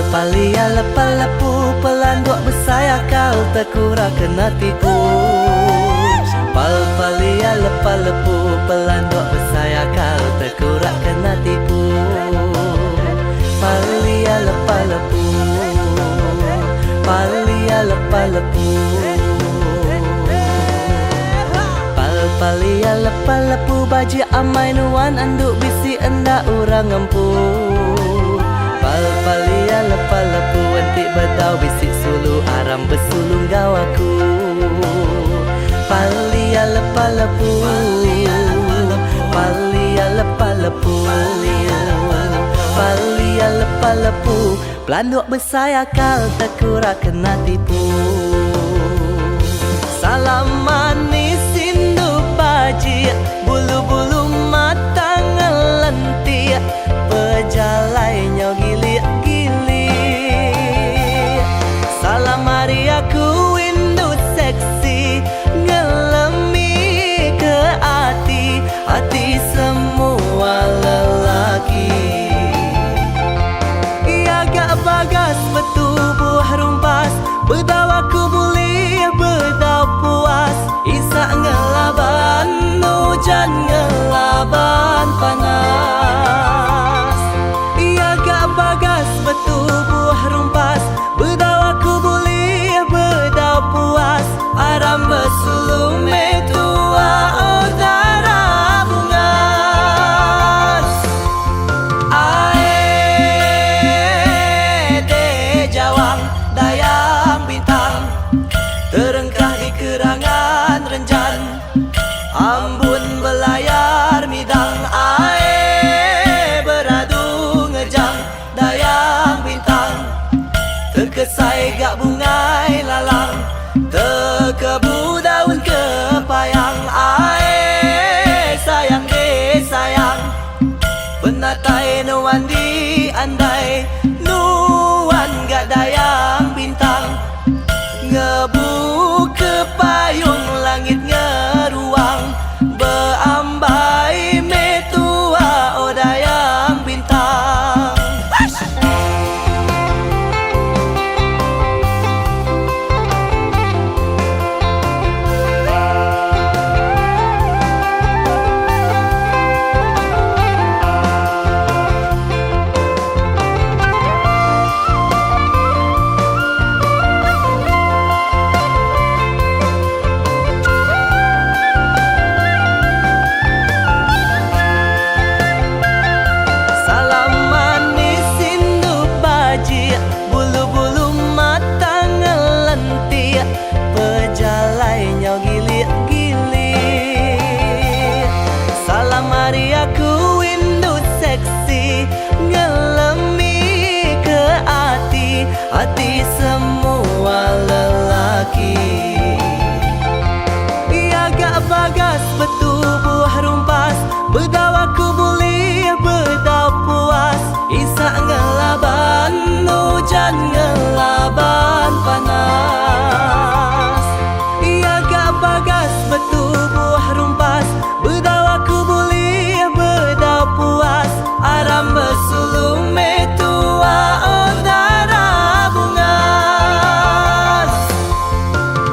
Palia lepa-lepu pelanduk bersaya kau terkura kena tipu. Palia lepa-lepu pelanduk bersaya kau terkura kena tipu. Palia lepa-lepu, palia lepa-lepu. Palia lepa-lepu baji amai nuan anduk bisi enda urang ngempu. Palia lepa-lepu entik bedau bisik sulu aram bersulung gawaku. Palia lepa-lepu, palia lepa-lepu, palia lepa-lepu pelanduk bersaya kau terkura kena tipu. Salam manis indu baji bulu-bulu mata ngelentik pejalainya gilik-gilik. Salam hari aku indu seksi ngelemi ke hati, hati semua lelaki. Ia gak bagas betubuh rumpas bedau aku boleh bedau puas. Isak ngelaban hujan ngelaban panas. Ia gak bagas betubuh rumpas bedau aku boleh bedau puas. Aram bersulung metua udara bungas. Ae de jawang dayang bintang terengkah di kerangan renjan. Ambun belayar midang ae beradu ngejang dayang bintang. Terkesai gak bungai lalang terkebu daun kepayang. Ae sayang de sayang penatai nuan di andai nuan gak dayang bintang. Ngebu ke payung langit ngeruang beambai metua o dayang bintang. Hati semua lelaki. Ia gak bagas betubuh rumpas bedau aku boleh bedau puas. Isak ngelaban hujan ngelaban panas. Ia gak bagas betubuh rumpas bedau aku boleh bedau puas. Aram bersulung metua udara bungas.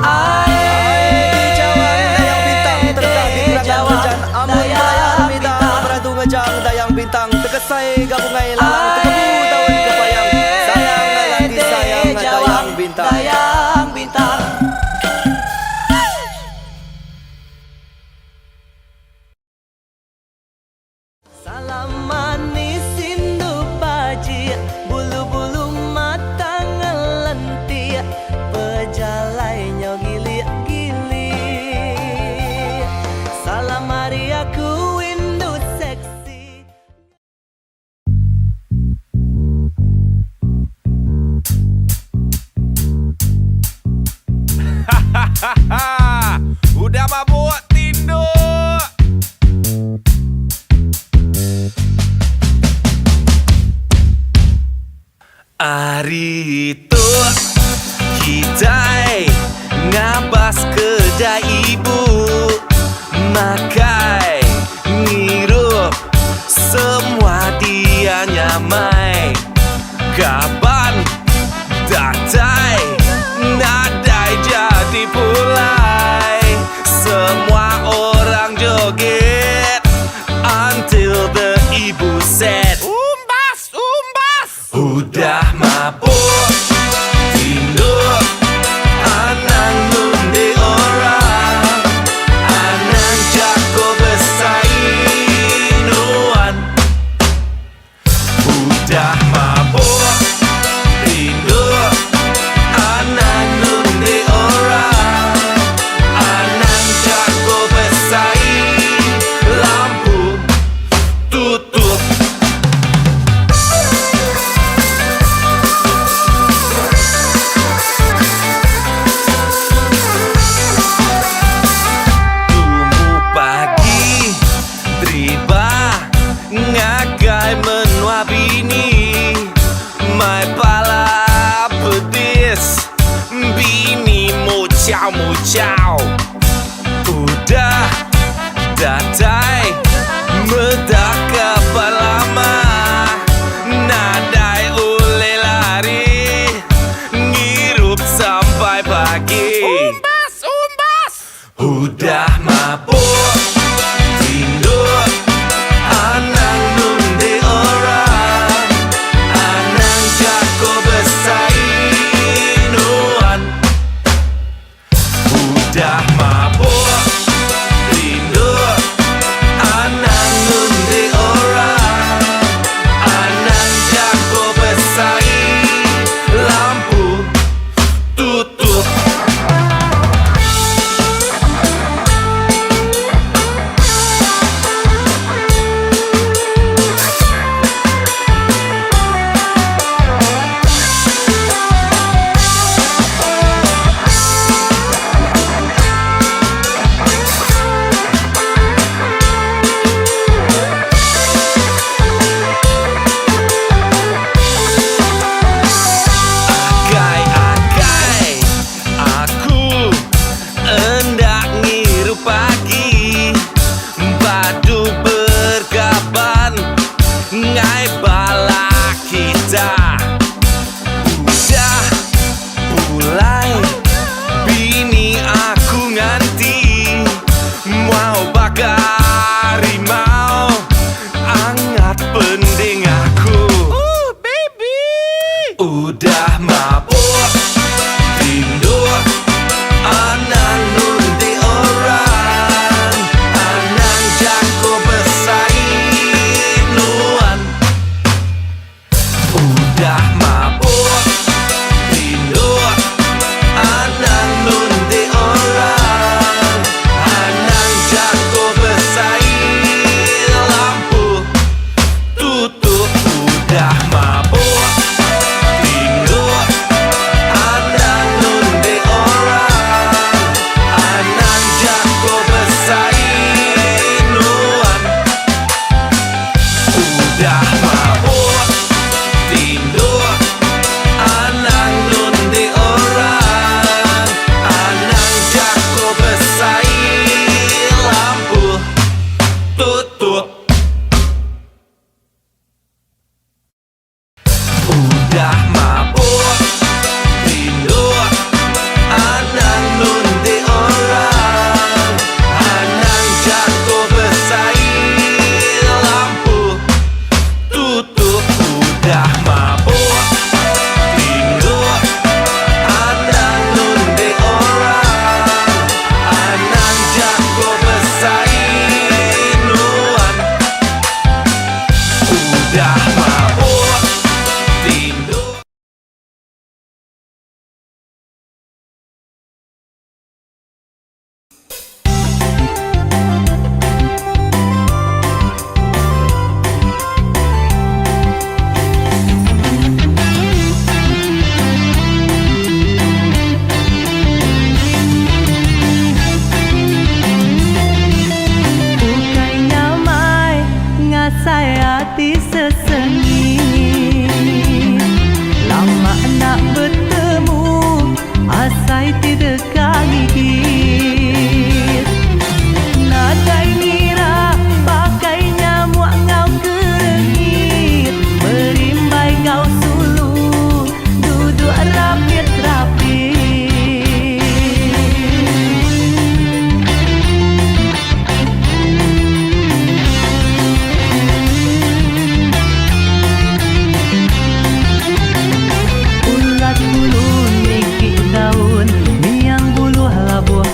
Ae jawang dayang bintang terkah di kerangan hujan. Ambun belayar midang beradu ngejang dayang bintang. Terkesai gabungai lalang terkebu daun kepayang. Sayang lagi sayang dayang bintang, dayang bintang. Salam manis indu baji bulu-bulu mata ngelentik pejalainya gilik-gilik. Salam hari aku indu seksi. Udah mabuk tinduk. Hari itu kita ngabas kedai ibu makai ngirup semua dia nyamai. Kapan ciao. Udah datai medak kapal lama, nadai oleh lari ngirup sampai pagi. Umbas udah mabuk tidur anang nunde orang, anang jago besainuan. Udah mabuk tidur anang nunde orang, anang jago besain lampu tutup. Agai-agai aku hendak ngirup pagi, badu bergaban ngai bala kita. Udah mulai bini aku nganti mau bakar rimau angat pending aku. Baby udah mabuk tidur anang nunti orang, anang jago besainuan. Udah mabuk tidur anang nunti orang, anang jago besain lampu tutup. Udah mabuk tidur anang nunti orang, anang jago besainuan. Udah mabuk tidur anang nunti orang, anang jago besain lampu tutup. Udah mabuk tidur anang nunti orang, anang jago besain lampu tutup. Udah mabuk tidur anang nunti orang, anang jago besainuan. Udah mabuk tidur. Bukai nyamai ngasai hati sesengit, lama nak bertemu asai tidak gigit. Nadai nira pakai nyamuk ngau kerengit, merimbai ngau sulu duduk rapit-rapit. Ulat bulu nikik daun, miang bulu labuh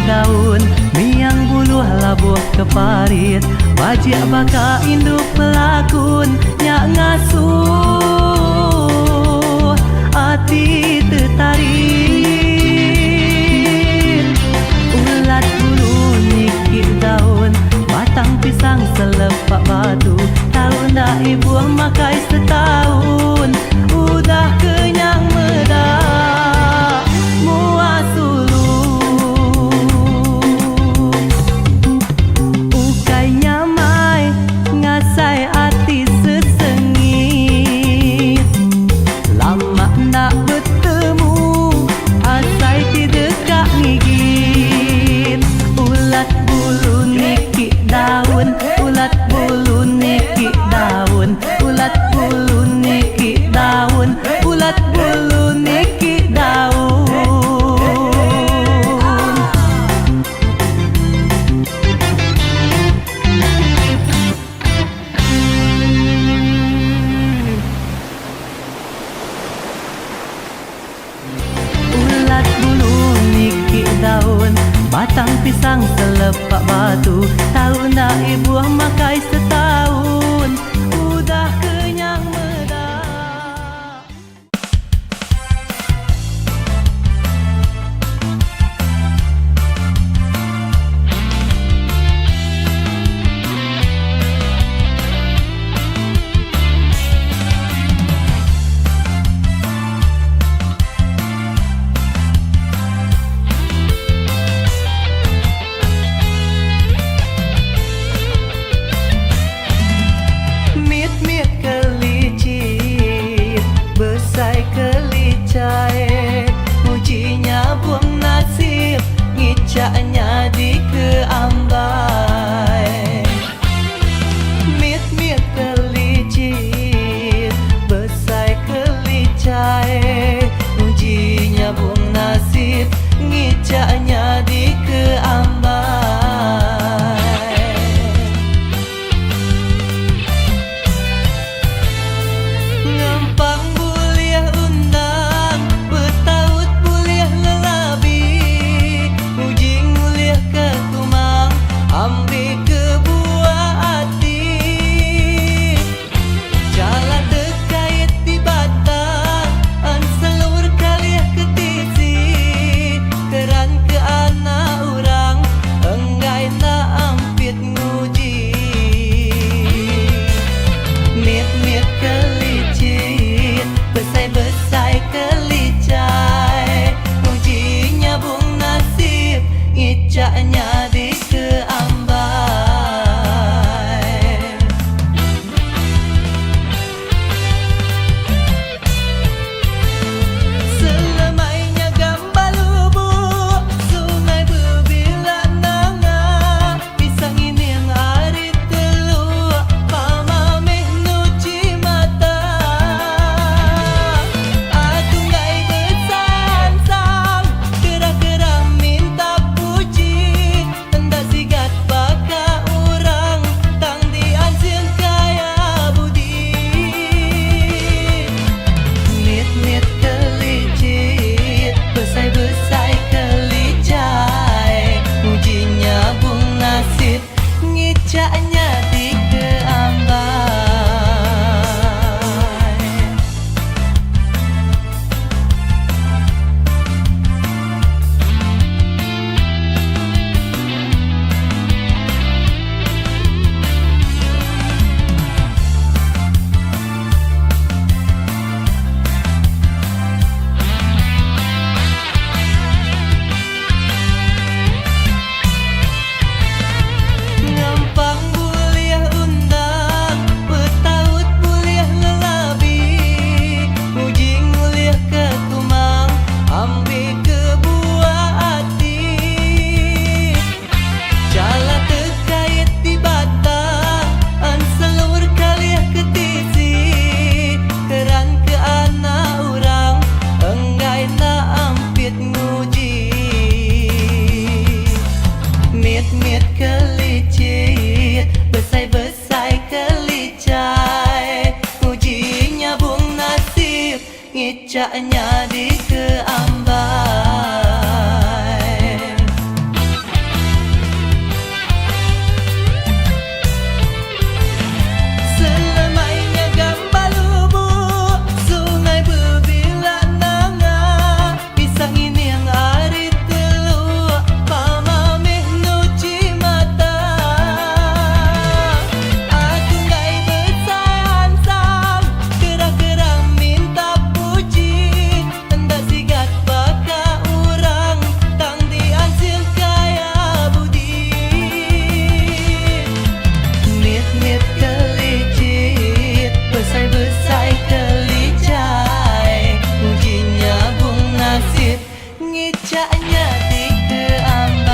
daun miang buluh labuh keparit wajib baka induk pelakun nyak ngasuh hati tertarik ulat bulu nikit daun batang pisang selepak batu tahun dah ibu makai setahun udah kenyang medak muas sulu ukai nyamai ngasai hati sesengit lama ndak bertemu asai tidak kak ngigit ulat bulu nikit daun ulat bulu nikit daun ulat bulu nikit daun ulat bulu nikit daun ulat bulu nikit daun batang pisang selepak batu tahun dah ibu makai setahun udah kenyang medak. Mit-mit kelicit besai kelicai ujinya buang nasib ngicaknya di keambai mit-mit kelicit besai kelicai ujinya buang nasib ngicaknya di keambai ngempang buliah undang betaut buliah lelabi ujing buliah ketumang ambil ke buah hati jalan terkait di batang an selur kaliah ketisi keran ke anak orang enggai nak ampit nguji mit-mit kelicit besai-besai kelicai ujinya bung nasib ngicaknya di keambai selemainya gambar lubuk sungai berbila nanga pisang ini yang hari teluk pamameh nuci mata aku ngai bersansang gerah-gerah minta puji hendak sigat baka orang tang dianjing kaya budi mit-mit kelicit besai-besai kelicai ujinya bung nasib ngicaknya di keambai ngempang buliah undang betaut buliah lelabi ujing buliah ketumang ambil ke buah hati jalan terkait di batang an selur kaliah ketisi keran ke anak orang enggai nak ampit nguji mit-mit kelicit besai-besai kelicai ujinya bung nasib ngicaknya di keambai puncaknya di keambai.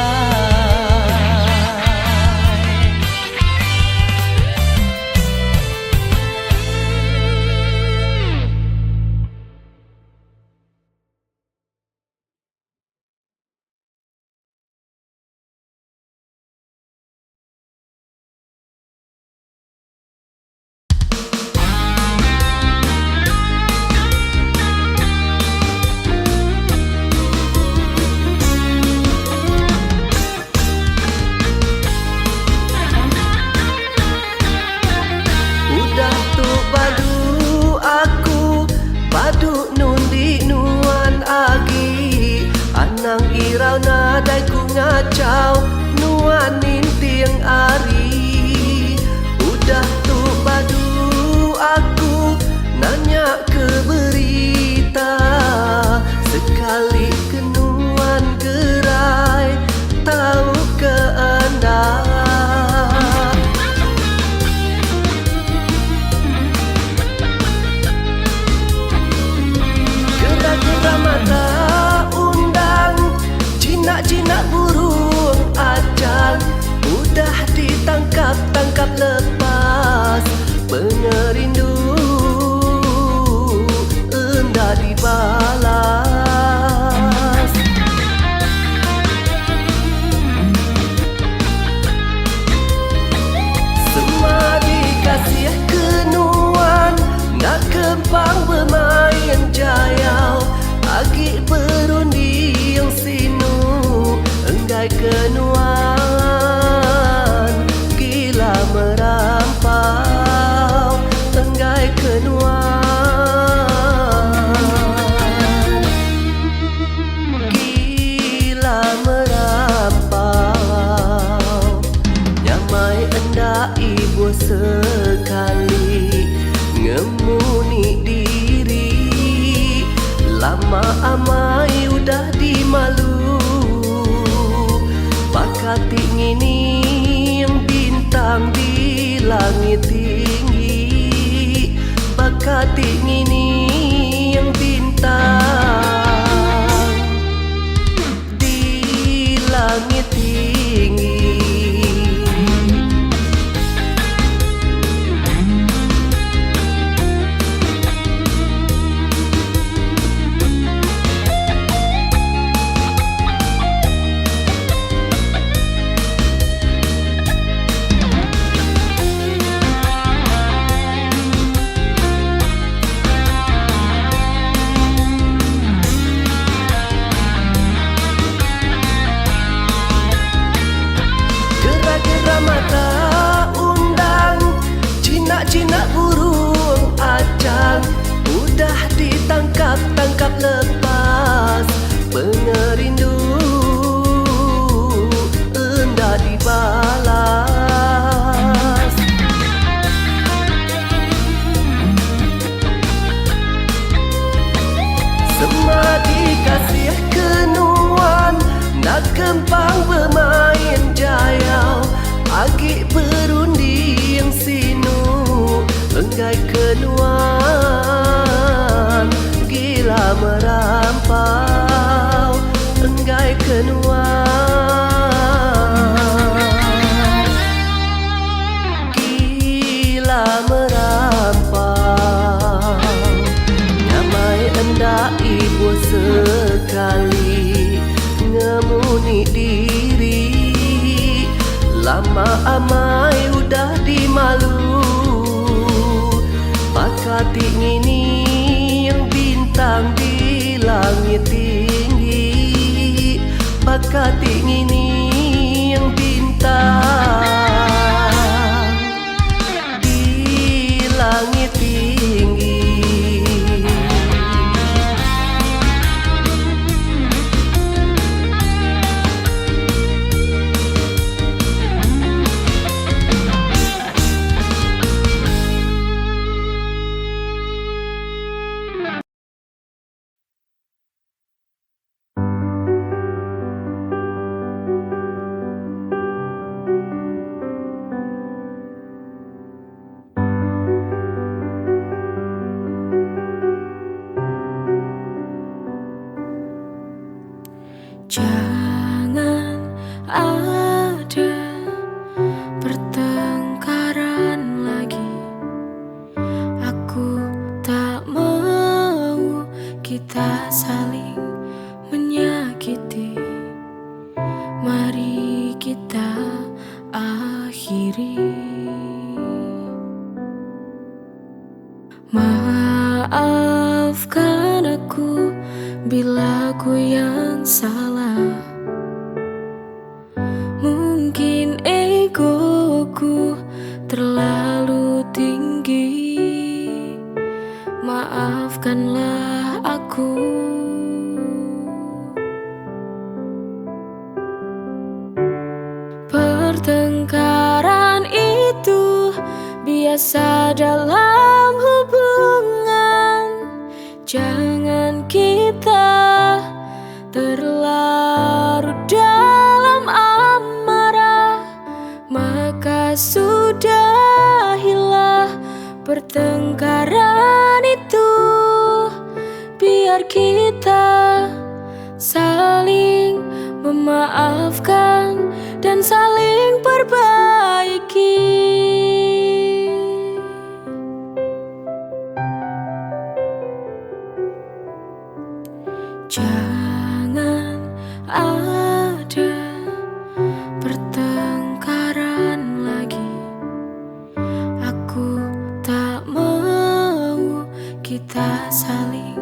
Udah tu padu aku padu nundi nuan agi anang irau nadai ku ngacau nuan nintiang ari. Udah tu padu aku nanya ke berita sekali kenuan gerai tahu ke anda. Gerak-gerak mata undang jinak-jinak burung acang udah ditangkap-tangkap lepas pengerindu hendak dibalas. Semua dikasih kenuan nak kempang bermain jayau agi berundi yang sinu enggai kenuan gila merampau enggai kenuan gila merampau nyamai enda ibu sekali ngemuni diri lama amai udah dimalu bakati ngini yang bintang di langit tinggi bakati ngini yang bintang di langit tinggi. Gerak-gerak mata undang jinak-jinak burung acang udah ditangkap-tangkap lepas pengerindu hendak dibalas. Semua dikasih kenuan nak kempang bermain jayau agi berundi yang sinu enggai kenuan gila merampau enggai kenuan gila merampau nyamai enda ibu sekali ngemuni diri lama amai udah dimalu bakati ngini yang bintang di langit tinggi bakati ngini yang bintang di langit tinggi. Jangan ada pertengkaran lagi. Aku tak mau kita saling menyakiti. Mari kita akhiri. Maafkan aku bila aku yang salah. Mungkin egoku terlalu tinggi. Maafkanlah aku. Pertengkaran itu biasa dalam hubungan. Jangan kita terlarut dalam amarah. Maka sudahilah pertengkaran itu. Biar kita saling memaafkan dan saling perbaiki. Jangan ada pertengkaran lagi. Aku tak mau kita saling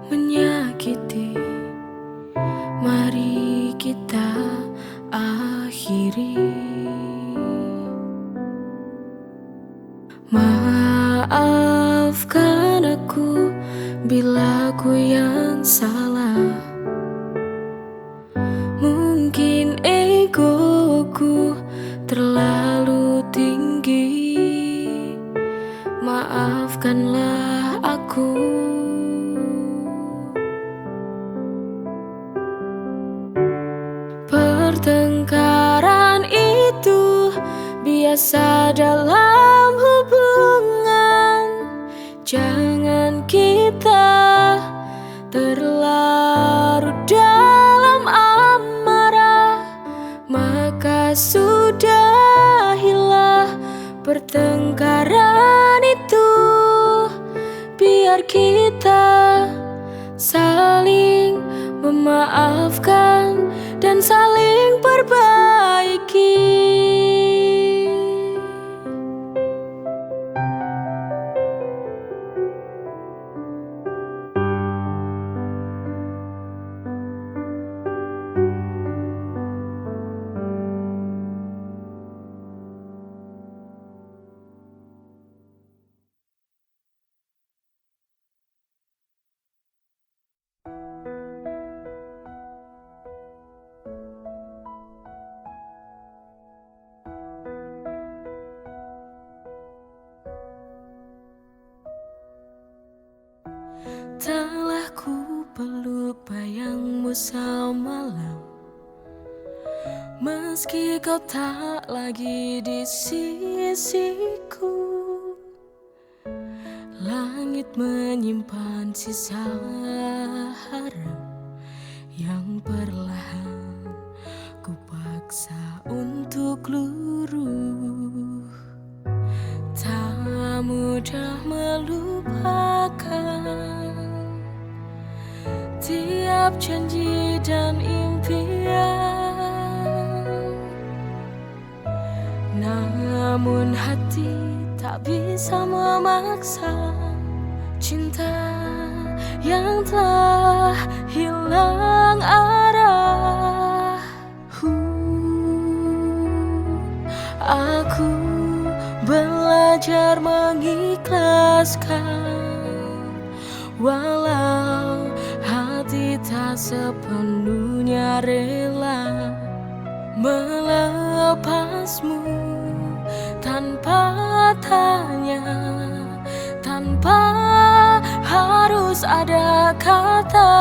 menyakiti. Mari kita akhiri. Maafkan aku bila aku yang salah. Mungkin egoku terlalu tinggi. Maafkanlah aku. Pertengkaran itu biasa dalam hubungan. Jangan kita terlarut dalam amarah. Maka sudahilah pertengkaran itu. Biar kita saling memaafkan dan saling perbaiki. Telah ku peluk bayangmu semalam, meski kau tak lagi di sisiku. Langit menyimpan sisa haram yang perlahan ku paksa untuk luruh. Tak mudah melupakan tiap janji dan impian. Namun hati tak bisa memaksa cinta yang telah hilang arah. Aku belajar mengikhlaskan, walau hati tak sepenuhnya rela melepasmu tanpa tanya, tanpa harus ada kata.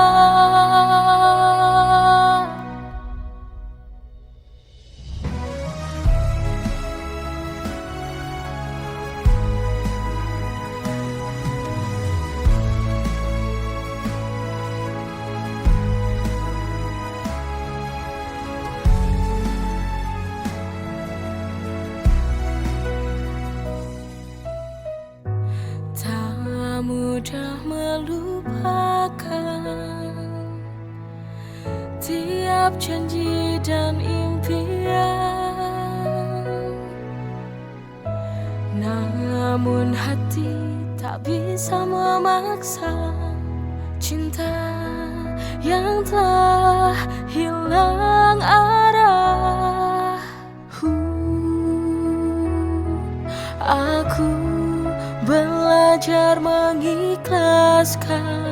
janji dan impian, namun hati tak bisa memaksa cinta yang telah hilang arah. Aku belajar mengikhlaskan,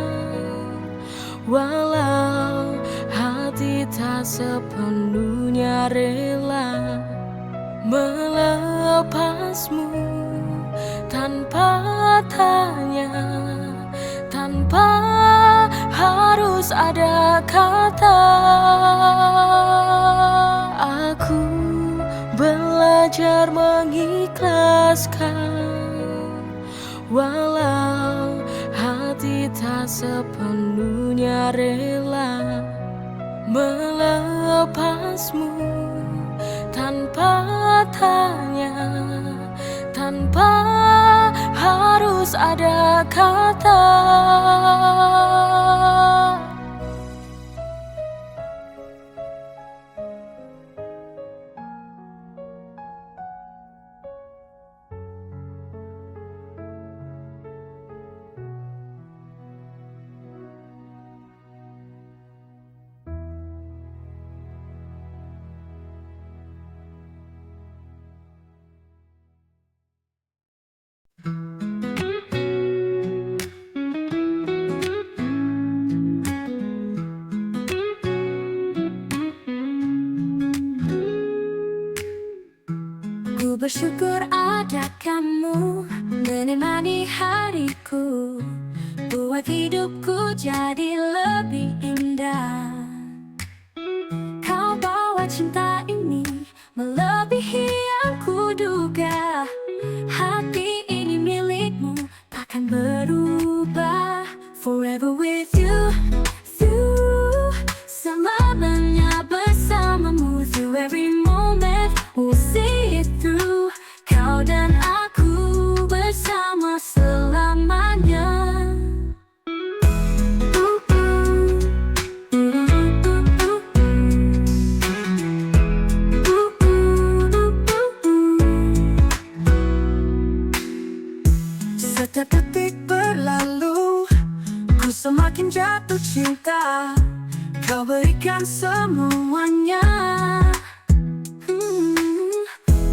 walau hati tak sepenuhnya rela melepasmu tanpa tanya, tanpa harus ada kata. Aku belajar mengikhlaskan, walau hati tak sepenuhnya rela melepasmu tanpa tanya, tanpa harus ada kata. Ku bersyukur ada kamu menemani hariku, buat hidupku jadi lebih indah. Kau bawa cinta ini melebihi yang kuduga. Hati ini milikmu, takkan berubah. Forever with you, selamanya bersamamu. Through every moment, we'll see it through. Kau dan aku bersama selamanya. Setiap detik berlalu, ku semakin jatuh cinta. Kau berikan semuanya.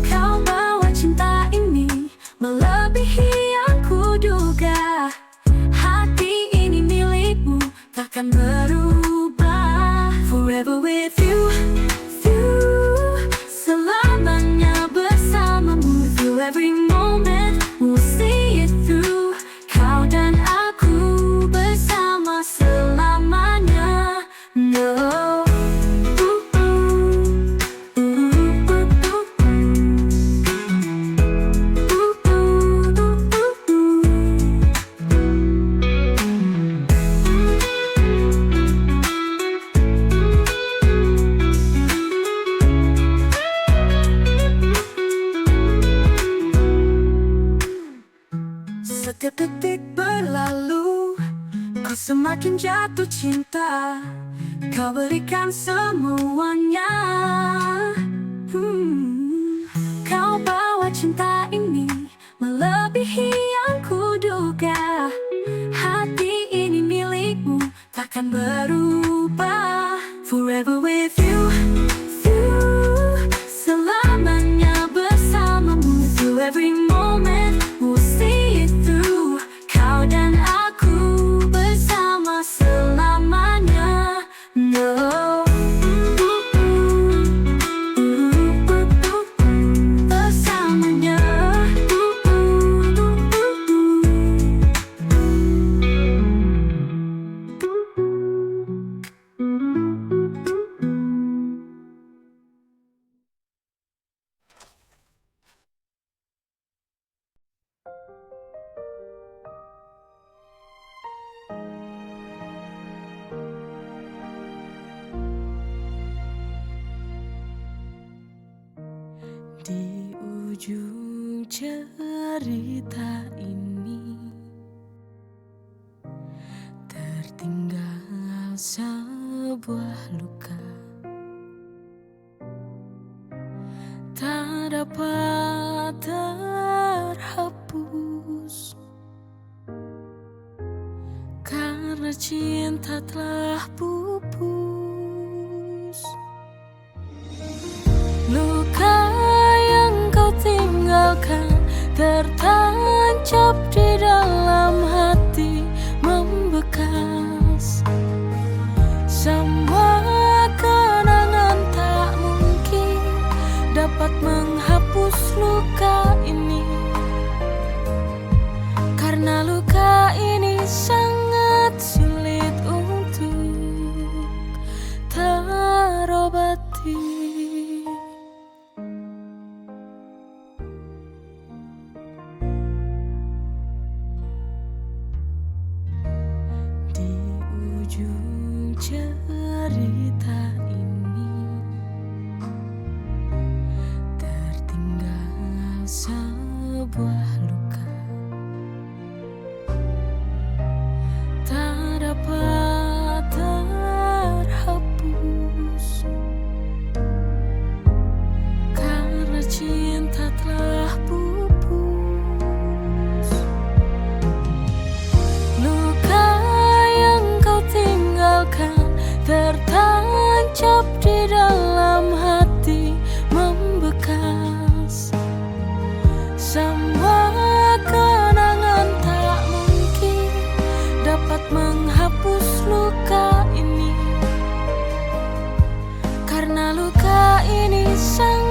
Kau bawa cinta ini melebihi yang kuduga. Hati ini milikmu, takkan berubah. Forever with you, selamanya bersamamu. Through every moment, we'll see it through. Kau dan aku bersama selamanya. No. Setiap detik berlalu, ku semakin jatuh cinta. Kau berikan semuanya. Kau bawa cinta ini melebihi yang kuduga. Hati ini milikmu, takkan berubah. Forever with you, selamanya bersamamu. Through every moment, we'll see it through. Kau dan aku bersama selamanya. No. Bersamanya. Di ujung cerita ini tertinggal sebuah luka tak dapat terhapus, karena cinta telah pupus. Luka yang kau tinggalkan tertancap di dalam hati, membekas. Semua kenangan tak mungkin dapat menghapus luka ini, karena luka ini sangat sulit untuk terobati. Di ujung cerita ini tertinggal sebuah luka, tak dapat terhapus, karena cinta telah pupus. Luka yang kau tinggalkan tertancap di dalam hati, membekas. Semua kenangan tak mungkin dapat menghapus luka ini, karena luka ini sangat